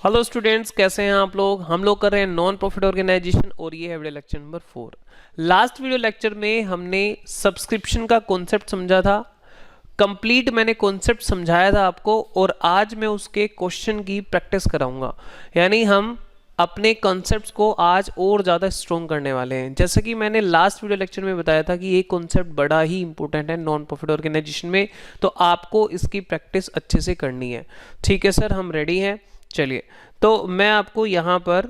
Hello students, कैसे हैं आप लोग। हम लोग कर रहे हैं नॉन प्रॉफिट ऑर्गेनाइजेशन और ये है video lecture number 4। Last video lecture में हमने सब्सक्रिप्शन का कॉन्सेप्ट समझा था, कंप्लीट मैंने कॉन्सेप्ट समझाया था आपको, और आज मैं उसके क्वेश्चन की प्रैक्टिस कराऊंगा। यानी हम अपने कॉन्सेप्ट्स को आज और ज़्यादा स्ट्रॉन्ग करने वाले हैं। जैसे कि मैंने लास्ट वीडियो लेक्चर में बताया था कि ये कॉन्सेप्ट बड़ा ही इंपॉर्टेंट है नॉन प्रॉफिट ऑर्गेनाइजेशन में, तो आपको इसकी प्रैक्टिस अच्छे से करनी है। ठीक है सर, हम रेडी हैं। चलिए, तो मैं आपको यहाँ पर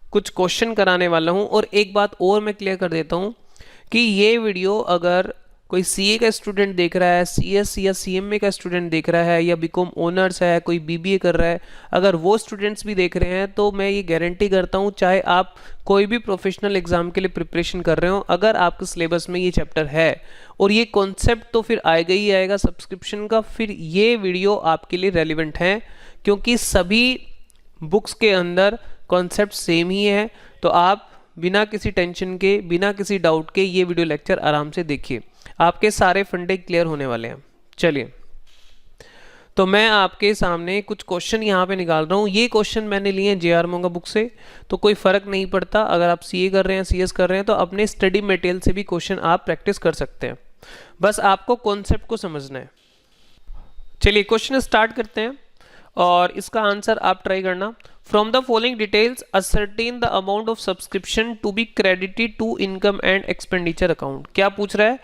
कुछ क्वेश्चन कराने वाला हूँ। और एक बात और मैं क्लियर कर देता हूँ कि ये वीडियो अगर कोई सीए का स्टूडेंट देख रहा है, सीएस या सीएमए का स्टूडेंट देख रहा है, या बीकॉम ऑनर्स है, कोई बीबीए कर रहा है, अगर वो स्टूडेंट्स भी देख रहे हैं, तो मैं ये गारंटी करता हूँ, चाहे आप कोई भी प्रोफेशनल एग्जाम के लिए प्रिपरेशन कर रहे हो, अगर आपके सिलेबस में ये चैप्टर है और ये कॉन्सेप्ट तो फिर आएगा ही आएगा सब्सक्रिप्शन का, फिर ये वीडियो आपके लिए रेलिवेंट है, क्योंकि सभी बुक्स के अंदर कॉन्सेप्ट सेम ही है। तो आप बिना किसी टेंशन के, बिना किसी डाउट के ये वीडियो लेक्चर आराम से देखिए, आपके सारे फंडे क्लियर होने वाले हैं। चलिए, तो मैं आपके सामने कुछ क्वेश्चन यहाँ पे निकाल रहा हूँ। ये क्वेश्चन मैंने लिए हैं जेआर मोंगा बुक से, तो कोई फ़र्क नहीं पड़ता। अगर आप सीए कर रहे हैं, सीएस कर रहे हैं, तो अपने स्टडी मटेरियल से भी क्वेश्चन आप प्रैक्टिस कर सकते हैं, बस आपको कॉन्सेप्ट को समझना है। चलिए, क्वेश्चन स्टार्ट करते हैं और इसका आंसर आप ट्राई करना। From the following details ascertain the amount of subscription to be credited to income and expenditure account. क्या पूछ रहा है?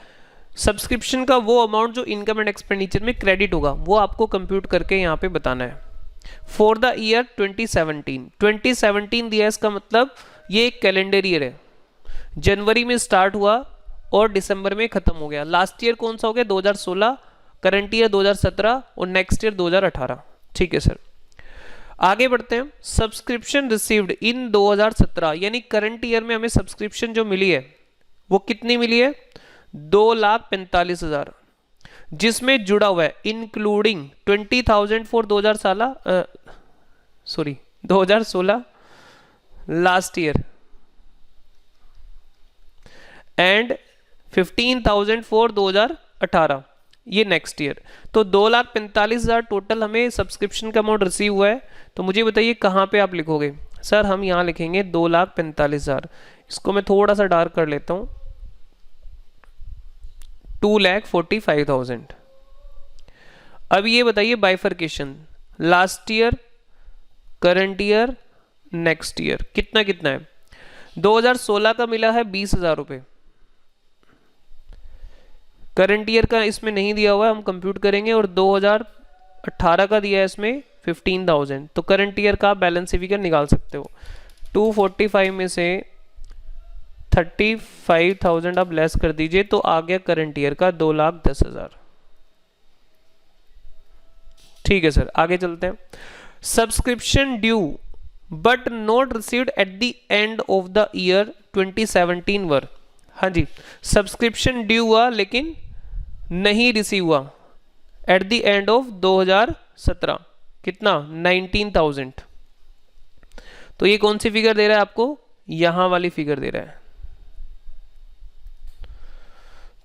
सब्सक्रिप्शन का वो अमाउंट जो इनकम एंड एक्सपेंडिचर में क्रेडिट होगा, वो आपको कंप्यूट करके यहाँ पे बताना है। फॉर द ईयर 2017 दिया है, इसका मतलब ये एक कैलेंडर ईयर है। जनवरी में स्टार्ट हुआ और दिसंबर में खत्म हो गया। लास्ट ईयर कौन सा हो गया? 2016, करंट ईयर 2017 और नेक्स्ट ईयर 2018। ठीक है सर, आगे बढ़ते हैं। सब्सक्रिप्शन रिसीव्ड इन 2017, यानी करंट ईयर में हमें सब्सक्रिप्शन जो मिली है वो कितनी मिली है? 2,45,000, जिसमें जुड़ा हुआ है including 20,000 for 2016 last year and 15,000 for 2018 ये नेक्स्ट ईयर। तो 2,45,000 टोटल हमें सब्सक्रिप्शन का अमाउंट रिसीव हुआ है। तो मुझे बताइए कहाँ पे आप लिखोगे? सर हम यहाँ लिखेंगे 2,45,000। इसको मैं थोड़ा सा डार्क कर लेता हूँ, 2,45,000। अब ये बताइए bifurcation, last year, current year, next year, कितना कितना है? 2016 का मिला है 20,000 रुपये, करंट ईयर का इसमें नहीं दिया हुआ है, हम कंप्यूट करेंगे, और 2018 का दिया है इसमें 15,000। तो करंट ईयर का बैलेंस फिगर निकाल सकते हो। 245 में से 35,000 आप लेस कर दीजिए, तो आ गया करंट ईयर का 2,10,000। ठीक है सर, आगे चलते हैं। Subscription due but not received at the end of the year 2017 वर। हाँ जी, सब्सक्रिप्शन ड्यू हुआ लेकिन नहीं रिसीव हुआ एट द एंड ऑफ 2017, कितना? 19,000। तो ये कौन सी फिगर दे रहा है आपको? यहां वाली फिगर दे रहा है।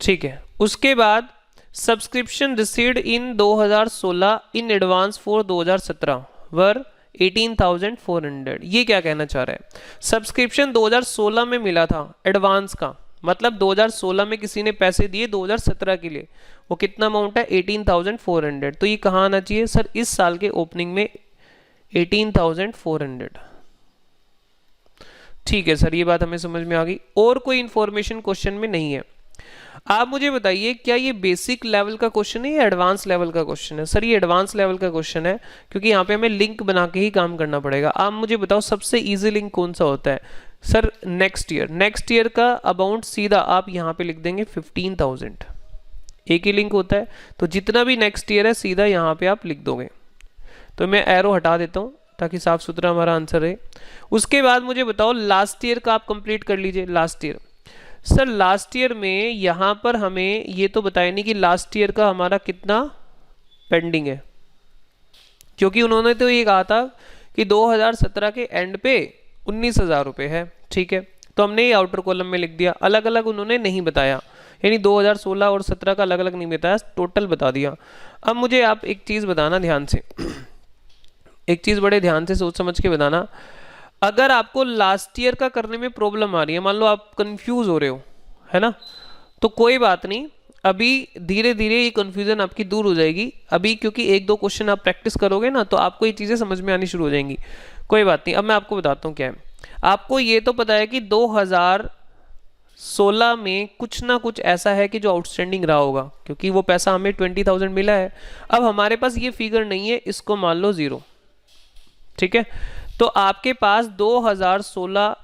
ठीक है, उसके बाद subscription received in 2016 in advance for 2017 वर 18,400। ये क्या कहना चाह रहा है? सब्सक्रिप्शन 2016 में मिला था एडवांस का, मतलब 2016 में किसी ने पैसे दिए 2017 के लिए, वो कितना अमाउंट है? 18,400। तो ये कहाँ आना चाहिए सर? इस साल के ओपनिंग में 18,400। ठीक है सर, ये बात हमें समझ में आ गई। और कोई इंफॉर्मेशन क्वेश्चन में नहीं है। आप मुझे बताइए, क्या ये बेसिक लेवल का क्वेश्चन है या एडवांस लेवल का क्वेश्चन है? सर ये एडवांस लेवल का क्वेश्चन है, क्योंकि यहाँ पे हमें लिंक बना के ही काम करना पड़ेगा। आप मुझे बताओ सबसे इजी लिंक कौन सा होता है? Sir next year. Next year का अमाउंट सीधा आप यहाँ पे लिख देंगे 15,000, एक ही लिंक होता है। तो जितना भी नेक्स्ट ईयर है सीधा यहाँ पे आप लिख दोगे। तो मैं एरो हटा देता हूँ ताकि साफ सुथरा हमारा आंसर रहे। उसके बाद मुझे बताओ लास्ट ईयर का आप कंप्लीट कर लीजिए। Last year, sir last year में यहाँ पर हमें ये तो बताया नहीं कि लास्ट ईयर का हमारा कितना पेंडिंग है, क्योंकि उन्होंने तो ये कहा था कि 2017 के एंड पे 19,000 रुपये है। ठीक है, तो हमने ये आउटर कॉलम में लिख दिया। अलग अलग उन्होंने नहीं बताया, यानी 2016 और 17 का अलग अलग नहीं बताया, टोटल बता दिया। अब मुझे आप एक चीज़ बताना ध्यान से, एक चीज़ बड़े ध्यान से सोच समझ के बताना, अगर आपको लास्ट ईयर का करने में प्रॉब्लम आ रही है, मान लो आप कंफ्यूज हो रहे हो, है ना, तो कोई बात नहीं, अभी धीरे धीरे ये कंफ्यूजन आपकी दूर हो जाएगी। अभी क्योंकि एक दो क्वेश्चन आप प्रैक्टिस करोगे ना, तो आपको ये चीज़ें समझ में आनी शुरू हो जाएंगी। कोई बात नहीं, अब मैं आपको बताता हूँ क्या है। आपको ये तो पता है कि 2016 में कुछ ना कुछ ऐसा है कि जो आउटस्टैंडिंग रहा होगा, क्योंकि वो पैसा हमें 20,000 मिला है। अब हमारे पास ये फिगर नहीं है, इसको मान लो 0, ठीक है। तो आपके पास 2016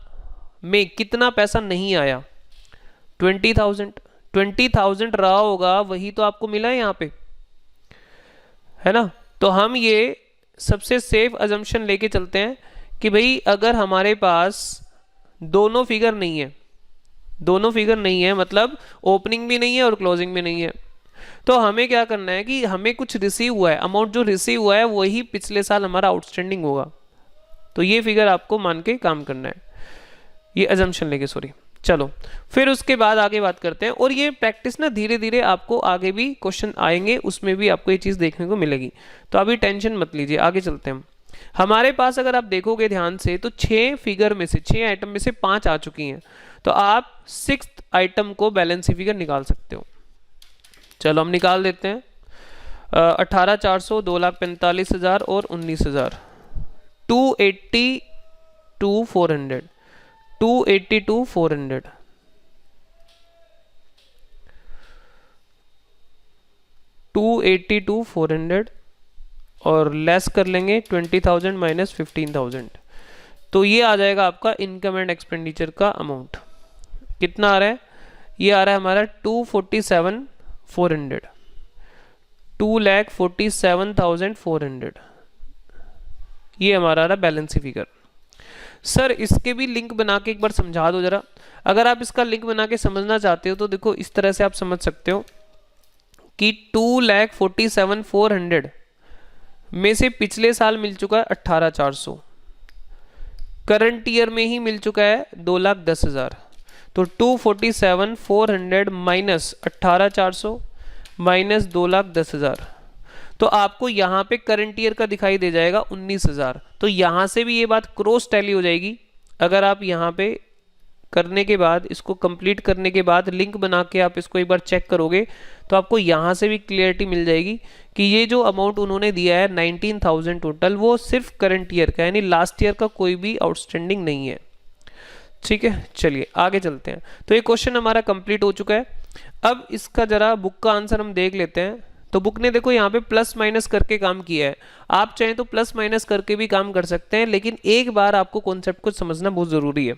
में कितना पैसा नहीं आया, 20,000 रहा होगा, वही तो आपको मिला है यहाँ पे, है ना। तो हम ये सबसे सेफ अजम्पशन लेके चलते हैं कि भाई अगर हमारे पास दोनों फिगर नहीं है, दोनों फिगर नहीं है मतलब ओपनिंग भी नहीं है और क्लोजिंग भी नहीं है, तो हमें क्या करना है कि हमें कुछ रिसीव हुआ है, अमाउंट जो रिसीव हुआ है वही पिछले साल हमारा आउटस्टैंडिंग होगा। तो ये फिगर आपको मान के काम करना है, ये अजम्पशन लेके, सॉरी। चलो फिर उसके बाद आगे बात करते हैं, और ये प्रैक्टिस ना धीरे धीरे आपको आगे भी क्वेश्चन आएंगे, उसमें भी आपको ये चीज़ देखने को मिलेगी, तो अभी टेंशन मत लीजिए। आगे चलते हैं। हमारे पास अगर आप देखोगे ध्यान से तो 6 फिगर में से, 6 आइटम में से 5 आ चुकी हैं, तो आप 6th आइटम को बैलेंस फिगर निकाल सकते हो। चलो हम निकाल देते हैं। 18,400, 2,45,000 और 19,000, 282,400, 282,400, 282,400 और लेस कर लेंगे 20,000 माइनस 15,000, तो ये आ जाएगा आपका इनकम एंड एक्सपेंडिचर का अमाउंट। कितना आ रहा है? ये आ रहा है हमारा 247,400, 2,47,400, ये हमारा आ रहा बैलेंस फिगर। सर इसके भी लिंक बना के एक बार समझा दो जरा। अगर आप इसका लिंक बना के समझना चाहते हो तो देखो इस तरह से आप समझ सकते हो कि 2,47,400 में से पिछले साल मिल चुका है 18,400, करंट ईयर में ही मिल चुका है 2,10,000, तो 247,400 माइनस 18,400 माइनस 2,10,000, तो आपको यहाँ पे करंट ईयर का दिखाई दे जाएगा 19,000। तो यहाँ से भी ये बात क्रॉस टैली हो जाएगी। अगर आप यहाँ पे करने के बाद, इसको कंप्लीट करने के बाद लिंक बना के आप इसको एक बार चेक करोगे तो आपको यहाँ से भी क्लियरिटी मिल जाएगी कि ये जो अमाउंट उन्होंने दिया है 19,000 टोटल, वो सिर्फ करंट ईयर का, यानी लास्ट ईयर का कोई भी आउटस्टैंडिंग नहीं है। ठीक है, चलिए आगे चलते हैं। तो ये क्वेश्चन हमारा कंप्लीट हो चुका है। अब इसका जरा बुक का आंसर हम देख लेते हैं। तो बुक ने देखो यहाँ पे प्लस माइनस करके काम किया है, आप चाहें तो प्लस माइनस करके भी काम कर सकते हैं, लेकिन एक बार आपको कॉन्सेप्ट को समझना बहुत ज़रूरी है।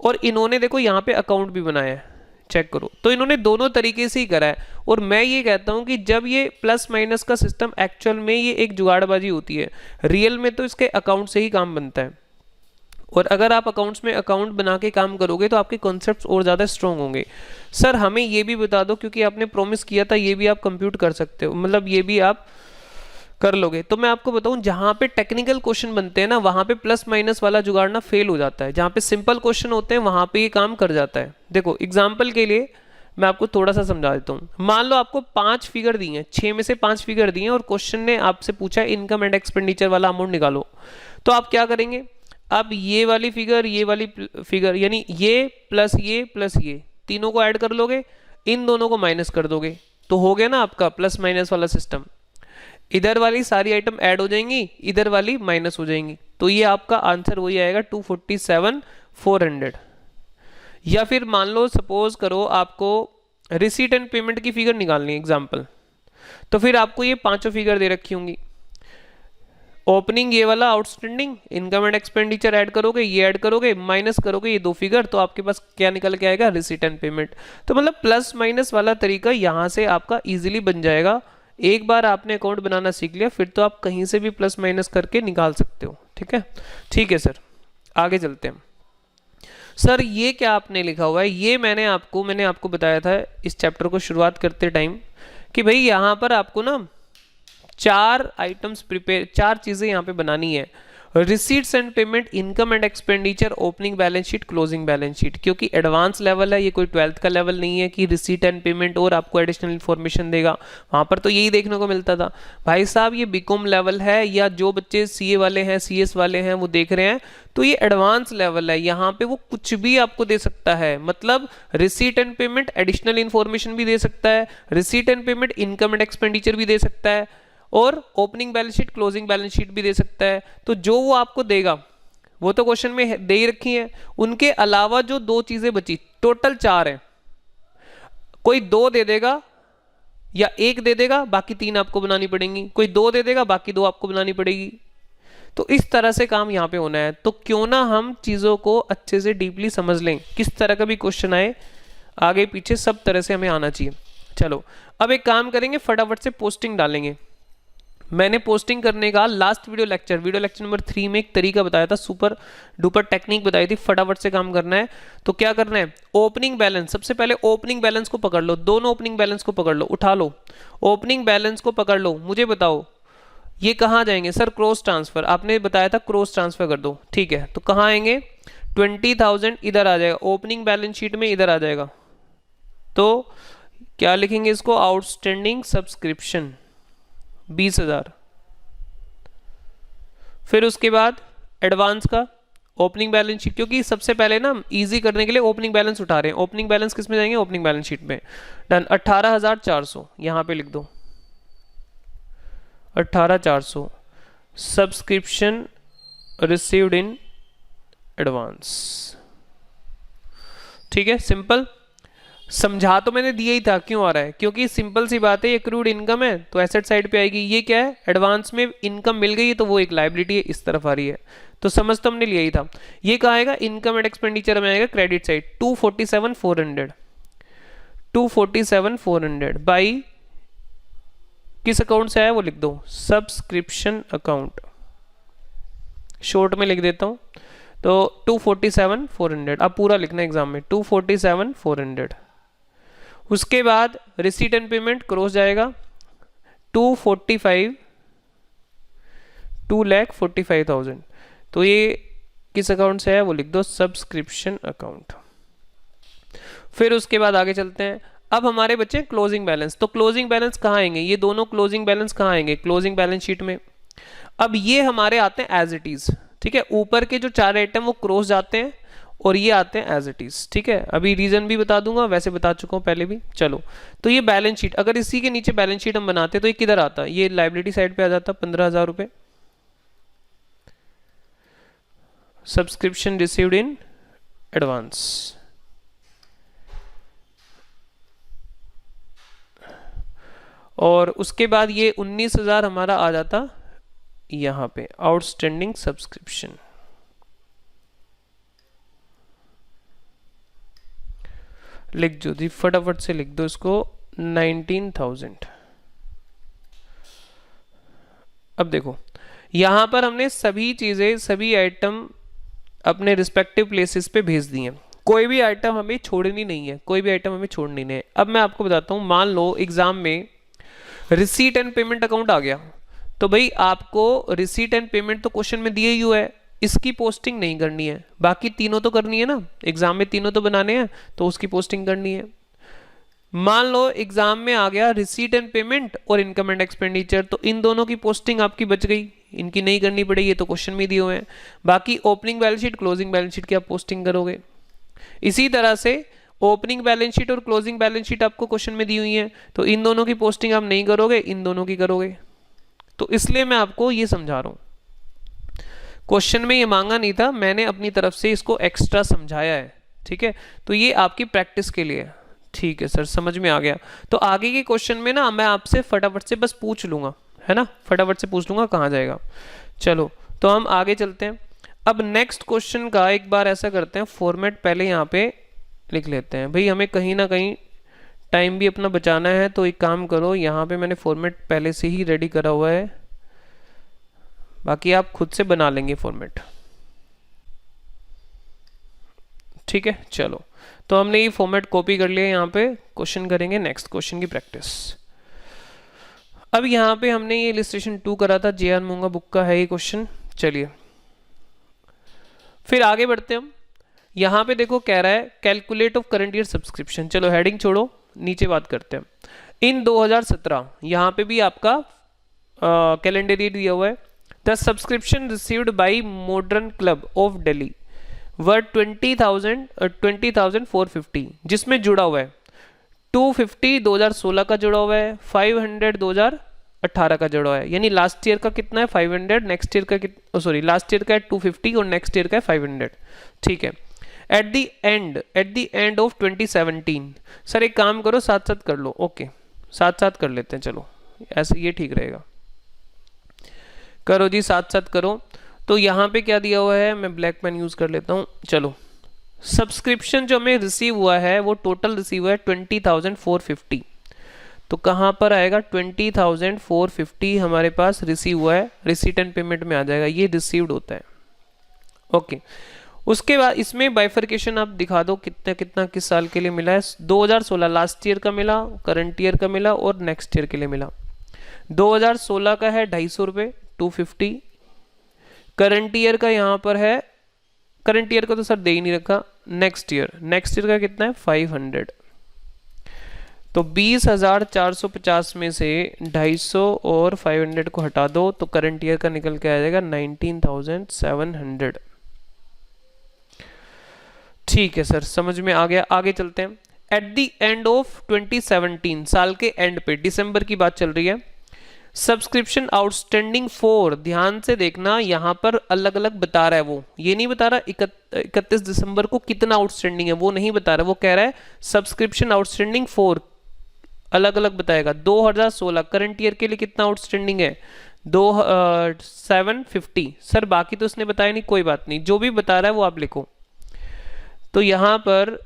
और इन्होंने देखो यहाँ पे अकाउंट भी बनाया है, चेक करो, तो इन्होंने दोनों तरीके से ही करा है। और मैं ये कहता हूँ कि जब ये प्लस माइनस का सिस्टम एक्चुअल में ये एक जुगाड़बाजी होती है, रियल में तो इसके अकाउंट से ही काम बनता है। और अगर आप अकाउंट्स में अकाउंट बना के काम करोगे तो आपके कॉन्सेप्ट्स और ज़्यादा स्ट्रॉन्ग होंगे। सर हमें ये भी बता दो, क्योंकि आपने प्रॉमिस किया था, ये भी आप कंप्यूट कर सकते हो, मतलब ये भी आप कर लोगे। तो मैं आपको बताऊं, जहां पे टेक्निकल क्वेश्चन बनते हैं ना, वहां पे प्लस माइनस वाला जुगाड़ना फेल हो जाता है। जहां पे सिंपल क्वेश्चन होते हैं वहां पे ये काम कर जाता है। देखो एग्जाम्पल के लिए मैं आपको थोड़ा सा समझा देता हूँ। मान लो आपको 5 फिगर दी हैं, 6 में से 5 फिगर दी हैं, और क्वेश्चन ने आपसे पूछा इनकम एंड एक्सपेंडिचर वाला अमाउंट निकालो। तो आप क्या करेंगे? अब ये वाली फिगर, ये वाली फिगर, यानी ये प्लस ये तीनों को ऐड कर लोगे, इन दोनों को माइनस कर दोगे, तो हो गया ना आपका प्लस माइनस वाला सिस्टम। इधर वाली सारी आइटम ऐड हो जाएंगी, इधर वाली माइनस हो जाएंगी, तो ये आपका आंसर वही आएगा 247,400। या फिर मान लो सपोज करो आपको रिसीट एंड पेमेंट की फिगर निकालनी है एग्जाम्पल, तो फिर आपको ये पांचों फिगर दे रखी होंगी। ओपनिंग ये वाला, outstanding, income and expenditure add करोगे, ये ऐड करोगे, माइनस करोगे ये दो फिगर, तो आपके पास क्या निकल के आएगा? Receipt and payment. तो मतलब प्लस माइनस वाला तरीका यहाँ से आपका इजीली बन जाएगा। एक बार आपने अकाउंट बनाना सीख लिया, फिर तो आप कहीं से भी प्लस माइनस करके निकाल सकते हो। ठीक है, ठीक है सर, आगे चलते हैं। सर ये क्या आपने लिखा हुआ है? ये मैंने आपको बताया था इस चैप्टर को शुरुआत करते टाइम कि भाई यहाँ पर आपको ना 4 आइटम्स प्रिपेयर, 4 चीज़ें यहाँ पे बनानी है। Receipts and payment, income and expenditure, opening balance sheet, closing balance sheet. क्योंकि एडवांस लेवल है, ये कोई 12th का लेवल नहीं है कि रिसीट एंड पेमेंट और आपको एडिशनल इन्फॉर्मेशन देगा। वहाँ पर तो यही देखने को मिलता था। भाई साहब ये बीकॉम लेवल है, या जो बच्चे सीए वाले हैं, सीएस वाले हैं, वो देख रहे हैं, तो ये एडवांस लेवल है। यहाँ पे वो कुछ भी आपको दे सकता है, मतलब receipt and payment additional information भी दे सकता है, receipt and payment income and expenditure भी दे सकता है, और opening balance sheet, closing balance sheet भी दे सकता है। तो जो वो आपको देगा वो तो क्वेश्चन में दे ही रखी है। उनके अलावा जो दो चीजें बची, टोटल 4 है, कोई 2 दे देगा या 1 दे देगा, बाकी 3 आपको बनानी पड़ेंगी। कोई 2 दे देगा, बाकी 2 आपको बनानी पड़ेगी। तो इस तरह से काम यहाँ पे होना है। तो क्यों ना हम चीजों को अच्छे से डीपली समझ लें, किस तरह का भी क्वेश्चन आए, आगे पीछे सब तरह से हमें आना चाहिए। चलो अब एक काम करेंगे, फटाफट से पोस्टिंग डालेंगे। मैंने पोस्टिंग करने का लास्ट वीडियो लेक्चर नंबर 3 में एक तरीका बताया था, सुपर डुपर टेक्निक बताई थी, फटाफट से काम करना है। तो क्या करना है, ओपनिंग बैलेंस, सबसे पहले ओपनिंग बैलेंस को पकड़ लो, दोनों ओपनिंग बैलेंस को पकड़ लो, उठा लो, ओपनिंग बैलेंस को पकड़ लो। मुझे बताओ ये कहाँ जाएंगे? सर क्रॉस ट्रांसफर, आपने बताया था क्रॉस ट्रांसफर कर दो, ठीक है। तो कहाँ आएंगे? 20,000 इधर आ जाएगा, ओपनिंग बैलेंस शीट में इधर आ जाएगा। तो क्या लिखेंगे इसको? Outstanding subscription 20,000। फिर उसके बाद एडवांस का ओपनिंग बैलेंस शीट, क्योंकि सबसे पहले ना इजी करने के लिए ओपनिंग बैलेंस उठा रहे हैं। ओपनिंग बैलेंस किस में जाएंगे? ओपनिंग बैलेंस शीट में। डन, 18,400 यहां पे लिख दो, 18,400 सब्सक्रिप्शन रिसीव्ड इन एडवांस। ठीक है, सिंपल। समझा तो मैंने दिया ही था, क्यों आ रहा है? क्योंकि सिंपल सी बात है, एक्रूड इनकम है तो एसेट साइड पे आएगी। ये क्या है? एडवांस में इनकम मिल गई है तो वो एक लायबिलिटी है, इस तरफ आ रही है। तो समझ तो हमने लिया ही था। ये कहाँ आएगा? इनकम एंड एक्सपेंडिचर में आएगा, क्रेडिट साइड। 247,400 247,400 बाई किस अकाउंट से आया वो लिख दो, सब्सक्रिप्शन अकाउंट, शॉर्ट में लिख देता हूं। तो 247,400 अब पूरा लिखना एग्जाम में, 247,400। उसके बाद रिसीट एंड पेमेंट क्रॉस जाएगा, 2,45,000। तो ये किस अकाउंट से है वो लिख दो, सब्सक्रिप्शन अकाउंट। फिर उसके बाद आगे चलते हैं। अब हमारे बच्चे क्लोजिंग बैलेंस। तो क्लोजिंग बैलेंस कहाँ आएंगे? ये दोनों क्लोजिंग बैलेंस कहाँ आएंगे? क्लोजिंग बैलेंस शीट में। अब ये हमारे आते हैं एज इट इज, ठीक है। ऊपर के जो 4 आइटम वो क्रॉस जाते हैं और ये आते हैं एज इट इज, ठीक है। अभी रीजन भी बता दूंगा, वैसे बता चुका हूं पहले भी। चलो, तो ये बैलेंस शीट, अगर इसी के नीचे बैलेंस शीट हम बनाते तो ये किधर आता? ये लायबिलिटी साइड पे आ जाता, 15,000 रुपए सब्सक्रिप्शन रिसीव्ड इन एडवांस। और उसके बाद ये 19,000 हमारा आ जाता यहां पे, आउटस्टैंडिंग सब्सक्रिप्शन। लिख दो जी, फटाफट से लिख दो इसको, 19,000। अब देखो यहां पर हमने सभी चीजें, सभी आइटम अपने रिस्पेक्टिव प्लेसेस पे भेज दी हैं। कोई भी आइटम हमें छोड़नी नहीं है, कोई भी आइटम हमें छोड़नी नहीं है। अब मैं आपको बताता हूं, मान लो एग्जाम में रिसीट एंड पेमेंट अकाउंट आ गया, तो भाई आपको रिसीट एंड पेमेंट तो क्वेश्चन में दिए ही हुआ है, इसकी पोस्टिंग नहीं करनी है, बाकी तीनों तो करनी है ना, एग्जाम में तीनों तो बनाने हैं, तो उसकी पोस्टिंग करनी है। मान लो एग्जाम में आ गया रिसीट एंड पेमेंट और इनकम एंड एक्सपेंडिचर, तो इन दोनों की पोस्टिंग आपकी बच गई, इनकी नहीं करनी पड़ेगी, ये तो क्वेश्चन में दिए हुए हैं। बाकी opening balance sheet, closing balance sheet की आप पोस्टिंग करोगे। इसी तरह से ओपनिंग बैलेंस शीट और क्लोजिंग बैलेंस शीट आपको क्वेश्चन में दी हुई है, तो इन दोनों की पोस्टिंग आप नहीं करोगे, इन दोनों की करोगे। तो इसलिए मैं आपको ये समझा रहा हूं, क्वेश्चन में ये मांगा नहीं था, मैंने अपनी तरफ से इसको एक्स्ट्रा समझाया है, ठीक है। तो ये आपकी प्रैक्टिस के लिए, ठीक है सर, समझ में आ गया। तो आगे के क्वेश्चन में ना मैं आपसे फटाफट से बस पूछ लूंगा, है ना, फटाफट से पूछ लूंगा कहाँ जाएगा। चलो तो हम आगे चलते हैं। अब नेक्स्ट क्वेश्चन का एक बार ऐसा करते हैं, फॉर्मेट पहले यहाँ पे लिख लेते हैं, भाई हमें कहीं ना कहीं टाइम भी अपना बचाना है। तो एक काम करो, यहाँ पे मैंने फॉर्मेट पहले से ही रेडी करा हुआ है, बाकी आप खुद से बना लेंगे फॉर्मेट, ठीक है। चलो तो हमने ये फॉर्मेट कॉपी कर लिया, यहाँ पे क्वेश्चन करेंगे, नेक्स्ट क्वेश्चन की प्रैक्टिस। अब यहाँ पे हमने ये इलस्ट्रेशन 2 करा था, जे आर मूंगा बुक का है ये क्वेश्चन। चलिए फिर आगे बढ़ते हैं हम। यहाँ पे देखो कह रहा है calculate of current year subscription. चलो हेडिंग छोड़ो, नीचे बात करते हैं। इन 2017 यहाँ पे भी आपका कैलेंडर ईयर दिया हुआ है। The subscription received by modern club of Delhi were 20,450, जिसमें जुड़ा हुआ है 250 2016 का जुड़ा हुआ है, 500 2018 का जुड़ा हुआ है। यानी लास्ट ईयर का कितना है 500, नेक्स्ट ईयर का सॉरी लास्ट ईयर का है 250 और नेक्स्ट ईयर का है 500। ठीक है। At the end of 2017, sir एक काम करो साथ साथ कर लो। ओके साथ साथ कर लेते हैं, चलो ऐसे ये ठीक रहेगा। करो जी साथ साथ करो। तो यहाँ पे क्या दिया हुआ है, मैं ब्लैक पेन यूज कर लेता हूँ। चलो सब्सक्रिप्शन जो हमें रिसीव हुआ है वो टोटल रिसीव हुआ है 20,450। तो कहाँ पर आएगा 20,450 हमारे पास रिसीव हुआ है, रिसीट एंड पेमेंट में आ जाएगा, ये रिसीव्ड होता है। ओके उसके बाद इसमें बाइफर्केशन आप दिखा दो कितना कितना किस साल के लिए मिला है। 2016 लास्ट ईयर का मिला, करंट ईयर का मिला और नेक्स्ट ईयर के लिए मिला। 2016 का है 250 रुपये 250। करंट ईयर का यहाँ पर है, करंट ईयर का तो सर दे ही नहीं रखा। नेक्स्ट ईयर का कितना है 500। तो 20,450 में से 250 और 500 को हटा दो तो करंट ईयर का निकल के आ जाएगा 19,700। ठीक है सर समझ में आ गया। आगे चलते हैं। एट द एंड ऑफ 2017, साल के एंड पे, दिसंबर की बात चल रही है। सब्सक्रिप्शन आउटस्टैंडिंग फॉर, ध्यान से देखना यहाँ पर अलग अलग बता रहा है, वो ये नहीं बता रहा 31 दिसंबर को कितना आउटस्टैंडिंग है, वो नहीं बता रहा। वो कह रहा है सब्सक्रिप्शन आउटस्टैंडिंग फॉर, अलग अलग बताएगा। 2016 करंट ईयर के लिए कितना आउटस्टैंडिंग है 750। सर बाकी तो उसने बताया नहीं, कोई बात नहीं, जो भी बता रहा है वो आप लिखो। तो यहाँ पर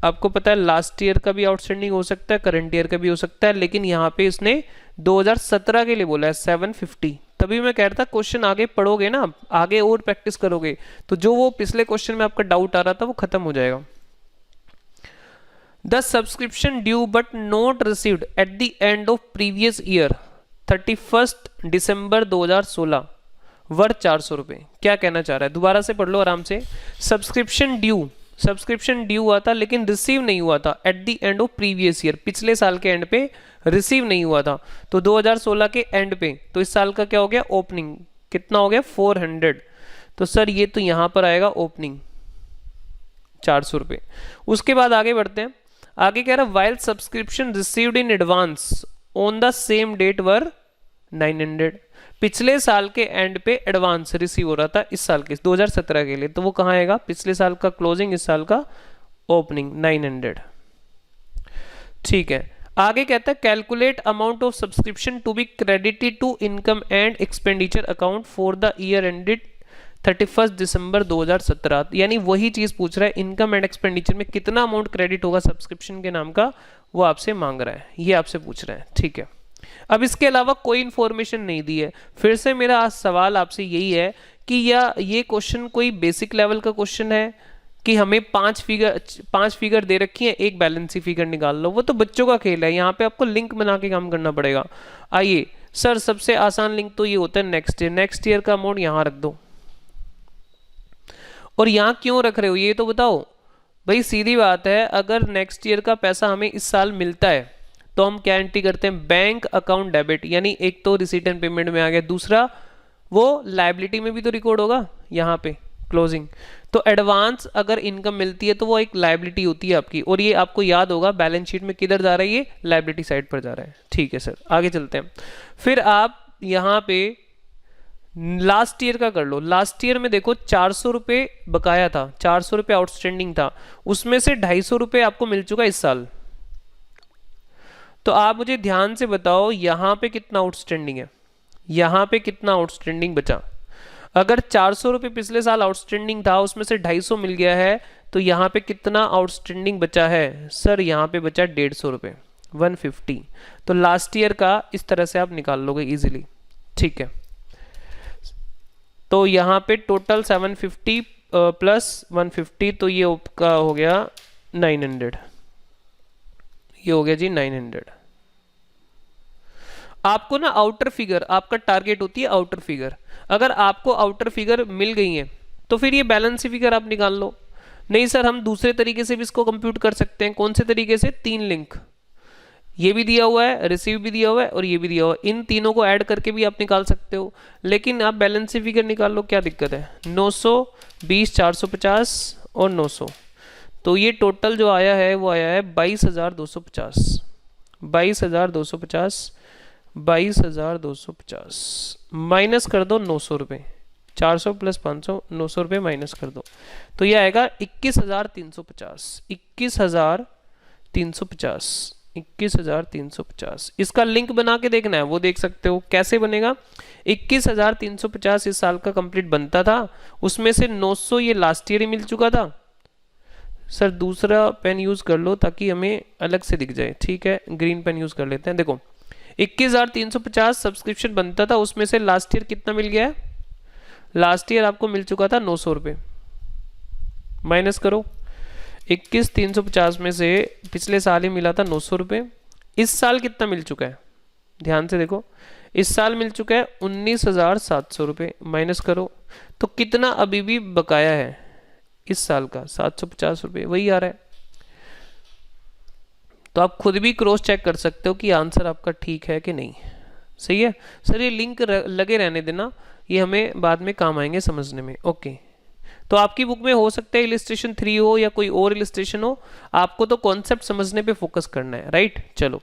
आपको पता है लास्ट ईयर का भी आउटस्टैंडिंग हो सकता है, करंट ईयर का भी हो सकता है, लेकिन यहाँ पे इसने 2017 के लिए बोला है 750। तभी मैं कह रहा था क्वेश्चन आगे पढ़ोगे ना, आगे और प्रैक्टिस करोगे तो जो वो पिछले क्वेश्चन में आपका डाउट आ रहा था वो खत्म हो जाएगा। The subscription due but not received at the end of previous year 31 दिसंबर 2016 वर 400 रुपये। क्या कहना चाह रहा है, दोबारा से पढ़ लो आराम से। सब्सक्रिप्शन ड्यू हुआ था लेकिन रिसीव नहीं हुआ था at the end of previous year, पिछले साल के एंड पे रिसीव नहीं हुआ था। तो 2016 के एंड पे, तो इस साल का क्या हो गया ओपनिंग, कितना हो गया 400। तो सर ये तो यहां पर आएगा ओपनिंग 400 रुपये। उसके बाद आगे बढ़ते हैं। आगे कह रहा है while subscription received in advance on the same date were 900। पिछले साल के एंड पे एडवांस रिसीव हो रहा था इस साल के 2017 के लिए, तो वो कहाँ आएगा, पिछले साल का क्लोजिंग इस साल का ओपनिंग 900। ठीक है। आगे कहता है calculate amount of subscription to be credited to income and expenditure account for the year ended 31 December 2017। यानी वही चीज पूछ रहा है, इनकम एंड एक्सपेंडिचर में कितना अमाउंट क्रेडिट होगा सब्सक्रिप्शन के नाम का, वो आपसे मांग रहा है, ये आपसे पूछ रहा है। ठीक है। अब इसके अलावा कोई इंफॉर्मेशन नहीं दी है। फिर से मेरा आज सवाल आपसे यही है कि ये क्वेश्चन कोई बेसिक लेवल का क्वेश्चन है कि हमें पांच फिगर दे रखी है, एक बैलेंस फिगर निकाल लो, वो तो बच्चों का खेल है। यहाँ पे आपको लिंक बना के काम करना पड़ेगा। आइए सर सबसे आसान लिंक तो ये होता है नेक्स्ट ईयर का अमाउंट यहाँ रख दो। और यहाँ क्यों रख रहे हो ये तो बताओ भाई। सीधी बात है, अगर नेक्स्ट ईयर का पैसा हमें इस साल मिलता है तो हम क्या एंट्री करते हैं, बैंक अकाउंट डेबिट, यानी एक तो रिसीट एंड पेमेंट में आ गया, दूसरा वो लायबिलिटी में भी तो रिकॉर्ड होगा यहाँ पे क्लोजिंग। तो एडवांस अगर इनकम मिलती है तो वो एक लायबिलिटी होती है आपकी, और ये आपको याद होगा बैलेंस शीट में किधर जा रहा है, ये लायबिलिटी साइड पर जा रहा है। ठीक है सर आगे चलते हैं। फिर आप यहाँ पे लास्ट ईयर का कर लो। लास्ट ईयर में देखो 400 रुपये बकाया था, 400 रुपये आउटस्टैंडिंग था, उसमें से 250 रुपये आपको मिल चुका इस साल। तो आप मुझे ध्यान से बताओ यहाँ पे कितना आउटस्टैंडिंग है, यहाँ पे कितना आउटस्टैंडिंग बचा। अगर 400 रुपये पिछले साल आउटस्टैंडिंग था, उसमें से 250 मिल गया है, तो यहाँ पे कितना आउटस्टैंडिंग बचा है सर, यहाँ पे बचा 150 रुपये 150। तो लास्ट ईयर का इस तरह से आप निकाल लोगे इजीली। ठीक है। तो यहाँ पे टोटल 750 प्लस 150, तो ये आपका हो गया 900, ये हो गया जी 900। आपको ना आउटर फिगर, आपका टारगेट होती है आउटर फिगर। अगर आपको आउटर फिगर मिल गई है तो तो फिर ये बैलेंस फिगर आप निकाल लो। नहीं सर हम दूसरे तरीके से भी इसको कंप्यूट कर सकते हैं। कौन से तरीके से? 3 लिंक, ये भी दिया हुआ है, रिसीव भी दिया हुआ है और ये भी दिया हुआ है, इन तीनों को ऐड करके भी आप निकाल सकते हो। लेकिन आप बैलेंस फिगर निकाल लो, क्या दिक्कत है? 900, 20, 450 और 900, तो ये टोटल जो आया है वो आया है 22,250। 22,250, 22,250 माइनस कर दो 900 रुपये, 400 प्लस 500, 900 रुपये माइनस कर दो, तो ये आएगा 21,350। 21,350, 21,350। इसका लिंक बना के देखना है, वो देख सकते हो कैसे बनेगा। 21,350 इस साल का कंप्लीट बनता था, उसमें से 900 ये लास्ट ईयर ही मिल चुका था। सर दूसरा पेन यूज कर लो ताकि हमें अलग से दिख जाए, ठीक है, ग्रीन पेन यूज कर लेते हैं। देखो 21,350 सब्सक्रिप्शन बनता था, उसमें से लास्ट ईयर कितना मिल गया है? लास्ट ईयर आपको मिल चुका था 900 रुपये, माइनस करो 21,350 में से पिछले साल ही मिला था 900 रुपये। इस साल कितना मिल चुका है? ध्यान से देखो, इस साल मिल चुका है 19,700 रुपये, माइनस करो तो कितना अभी भी बकाया है इस साल का? 750 रुपये, वही आ रहा है। तो आप खुद भी क्रॉस चेक कर सकते हो कि आंसर आपका ठीक है कि नहीं। सही है सर, ये लिंक लगे रहने देना, ये हमें बाद में काम आएंगे समझने में। ओके, तो आपकी बुक में हो सकता है इलिस्ट्रेशन 3 हो या कोई और इलिस्ट्रेशन हो, आपको तो कॉन्सेप्ट समझने पे फोकस करना है, राइट। चलो,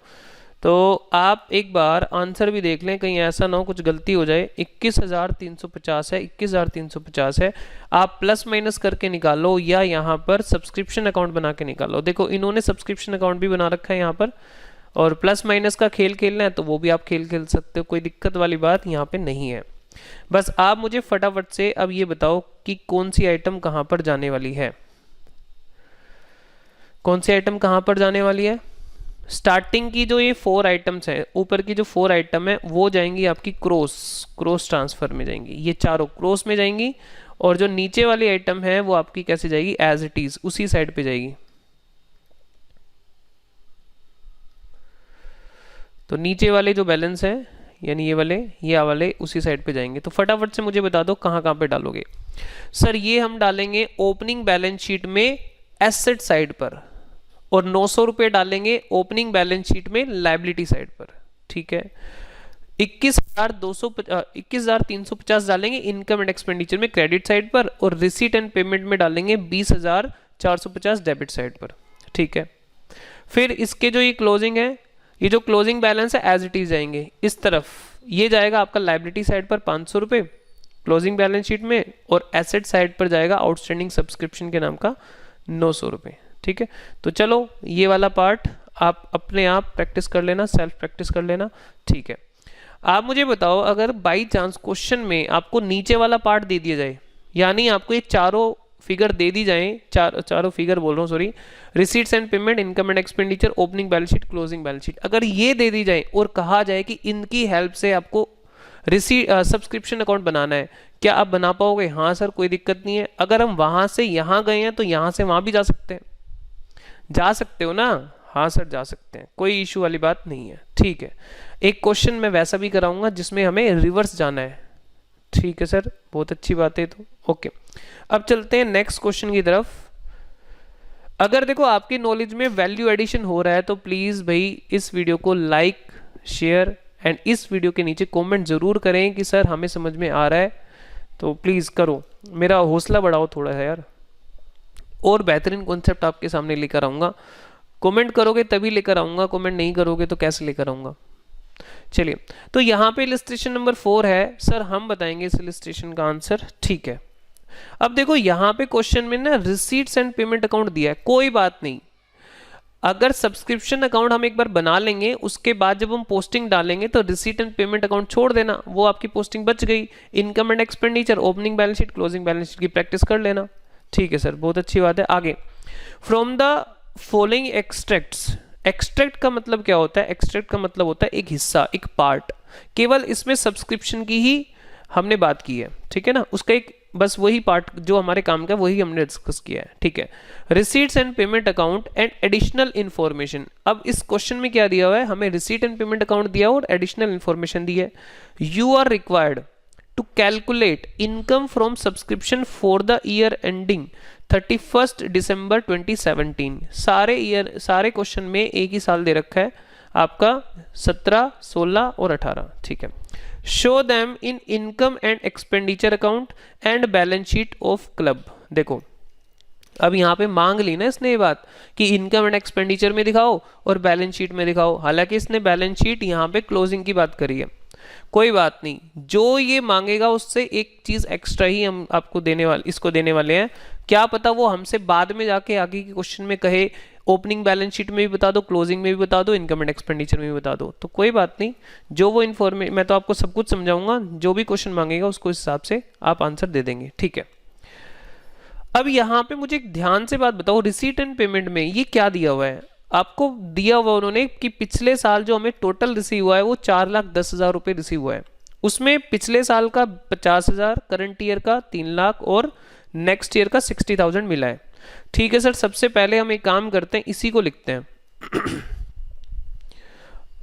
तो आप एक बार आंसर भी देख लें, कहीं ऐसा ना हो कुछ गलती हो जाए। 21,350 है, 21,350 है, आप प्लस माइनस करके निकालो या यहाँ पर सब्सक्रिप्शन अकाउंट बना के निकालो। देखो इन्होंने सब्सक्रिप्शन अकाउंट भी बना रखा है यहाँ पर, और प्लस माइनस का खेल खेलना है तो वो भी आप खेल सकते हो, कोई दिक्कत वाली बात यहाँ पे नहीं है। बस आप मुझे फटाफट से अब ये बताओ कि कौन सी आइटम कहाँ पर जाने वाली है, कौन सी आइटम कहाँ पर जाने वाली है। स्टार्टिंग की जो ये 4 आइटम्स हैं, ऊपर की जो 4 आइटम है वो जाएंगी आपकी क्रॉस ट्रांसफर में जाएंगी, ये चारों क्रॉस में जाएंगी। और जो नीचे वाली आइटम है वो आपकी कैसे जाएगी? एज इट इज उसी साइड पे जाएगी। तो नीचे वाले जो बैलेंस है यानी ये वाले उसी साइड पे जाएंगे। तो फटाफट से मुझे बता दो कहाँ कहाँ पे डालोगे। सर ये हम डालेंगे ओपनिंग बैलेंस शीट में एसेट साइड पर, और 900 रुपये डालेंगे ओपनिंग बैलेंस शीट में लायबिलिटी साइड पर, ठीक है। 21,350 डालेंगे इनकम एंड एक्सपेंडिचर में क्रेडिट साइड पर, और रिसीट एंड पेमेंट में डालेंगे 20,450 डेबिट साइड पर, ठीक है। फिर इसके जो ये क्लोजिंग है, ये जो क्लोजिंग बैलेंस है एज इट इज जाएंगे इस तरफ, ये जाएगा आपका लायबिलिटी साइड पर 500 रुपये क्लोजिंग बैलेंस शीट में, और एसेट साइड पर जाएगा आउटस्टैंडिंग सब्सक्रिप्शन के नाम का 900 रुपये, ठीक है। तो चलो ये वाला पार्ट आप अपने आप प्रैक्टिस कर लेना, सेल्फ प्रैक्टिस कर लेना, ठीक है। आप मुझे बताओ अगर बाई चांस क्वेश्चन में आपको नीचे वाला पार्ट दे दिया जाए, यानी आपको ये चारों फिगर दे दी जाए, चारों फिगर बोल रहा हूँ sorry, receipts and payment, income and expenditure, opening balance sheet, closing balance sheet, अगर ये दे दी जाए और कहा जाए कि इनकी हेल्प से आपको सब्सक्रिप्शन अकाउंट बनाना है, क्या आप बना पाओगे? हाँ सर कोई दिक्कत नहीं है। अगर हम वहां से यहाँ गए हैं तो यहाँ से वहां भी जा सकते हैं, जा सकते हो ना? हाँ सर जा सकते हैं, कोई इशू वाली बात नहीं है, ठीक है। एक क्वेश्चन मैं वैसा भी कराऊंगा जिसमें हमें रिवर्स जाना है, ठीक है सर, बहुत अच्छी बात है। तो ओके, अब चलते हैं नेक्स्ट क्वेश्चन की तरफ। अगर देखो आपकी नॉलेज में वैल्यू एडिशन हो रहा है तो प्लीज भाई इस वीडियो को लाइक, शेयर एंड इस वीडियो के नीचे कमेंट जरूर करें कि सर हमें समझ में आ रहा है, तो प्लीज करो, मेरा हौसला बढ़ाओ थोड़ा है यार, और बेहतरीन कॉन्सेप्ट आपके सामने लेकर आऊंगा। कमेंट करोगे तभी लेकर आऊंगा, कमेंट नहीं करोगे तो कैसे लेकर आऊंगा। चलिए, तो यहाँ पे इलिस्ट्रेशन नंबर 4 है, सर हम बताएंगे इस इलिस्ट्रेशन का आंसर, ठीक है। अब देखो यहाँ पे क्वेश्चन में ना रिसीट्स एंड पेमेंट अकाउंट दिया है, कोई बात नहीं, अगर सब्सक्रिप्शन अकाउंट हम एक बार बना लेंगे उसके बाद जब हम पोस्टिंग डालेंगे तो रिसीट एंड पेमेंट अकाउंट छोड़ देना, वो आपकी पोस्टिंग बच गई। Income and expenditure, opening balance sheet, closing balance sheet की प्रैक्टिस कर लेना, ठीक है सर, बहुत अच्छी बात है। आगे, from the following extracts, extract का मतलब क्या होता है? एक्सट्रैक्ट का मतलब होता है एक हिस्सा, एक पार्ट, केवल इसमें सब्सक्रिप्शन की ही हमने बात की है, ठीक है ना, उसका एक बस वही पार्ट जो हमारे काम का वही हमने डिस्कस किया है, ठीक है। Receipts and payment account and additional information, अब इस क्वेश्चन में क्या दिया हुआ है? हमें रिसीट एंड पेमेंट अकाउंट दिया और एडिशनल इन्फॉर्मेशन दी है। You are required to calculate income from subscription for the year ending 31 December 2017। सारे क्वेश्चन में एक ही साल दे रखा है आपका 17, 16 और 18। ठीक है। Show them in income and expenditure account and balance sheet of club. देखो अब यहाँ पे मांग ली ना इसने ये बात कि इनकम एंड एक्सपेंडिचर में दिखाओ और बैलेंस शीट में दिखाओ। हालांकि इसने बैलेंस शीट यहाँ पे क्लोजिंग की बात करी है, कोई बात नहीं, जो ये मांगेगा उससे एक चीज एक्स्ट्रा ही हम आपको इसको देने वाले हैं। क्या पता वो हमसे बाद में जाके आगे के क्वेश्चन में कहे ओपनिंग बैलेंस शीट में भी बता दो, क्लोजिंग में भी बता दो, इनकम एंड एक्सपेंडिचर में भी बता दो। तो कोई बात नहीं, जो वो इन्फॉर्मेशन मैं तो आपको सब कुछ समझाऊंगा, जो भी क्वेश्चन मांगेगा उसको इस हिसाब से आप आंसर दे देंगे। ठीक है। अब यहाँ पे मुझे एक ध्यान से बात बताओ, रिसीट एंड पेमेंट में ये क्या दिया हुआ है? आपको दिया हुआ उन्होंने कि पिछले साल जो हमें टोटल रिसीव हुआ है वो 4,10,000 रुपये रिसीव हुआ है। उसमें पिछले साल का 50,000, करंट ईयर का 3 लाख और नेक्स्ट ईयर का 60,000 मिला है। ठीक है सर, सबसे पहले हम एक काम करते हैं, इसी को लिखते हैं।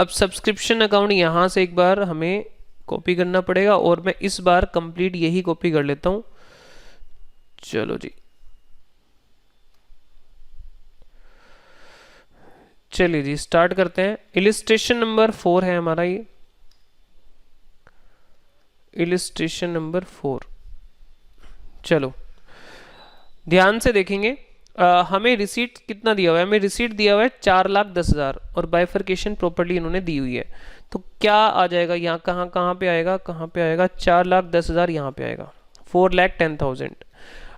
अब सब्सक्रिप्शन अकाउंट यहां से एक बार हमें कॉपी करना पड़ेगा और मैं इस बार कंप्लीट यही कॉपी कर लेता हूं। चलो जी, चलिए जी स्टार्ट करते हैं। इलिस्ट्रेशन नंबर 4 है हमारा ये, इलिस्ट्रेशन नंबर 4। चलो ध्यान से देखेंगे। हमें रिसीट कितना दिया हुआ है? हमें रिसीट दिया हुआ है 4,10,000 और बाइफर्केशन प्रॉपर्ली इन्होंने दी हुई है। तो क्या आ जाएगा यहाँ, कहाँ पे आएगा, 4,10,000 यहाँ पे आएगा, 4,10,000।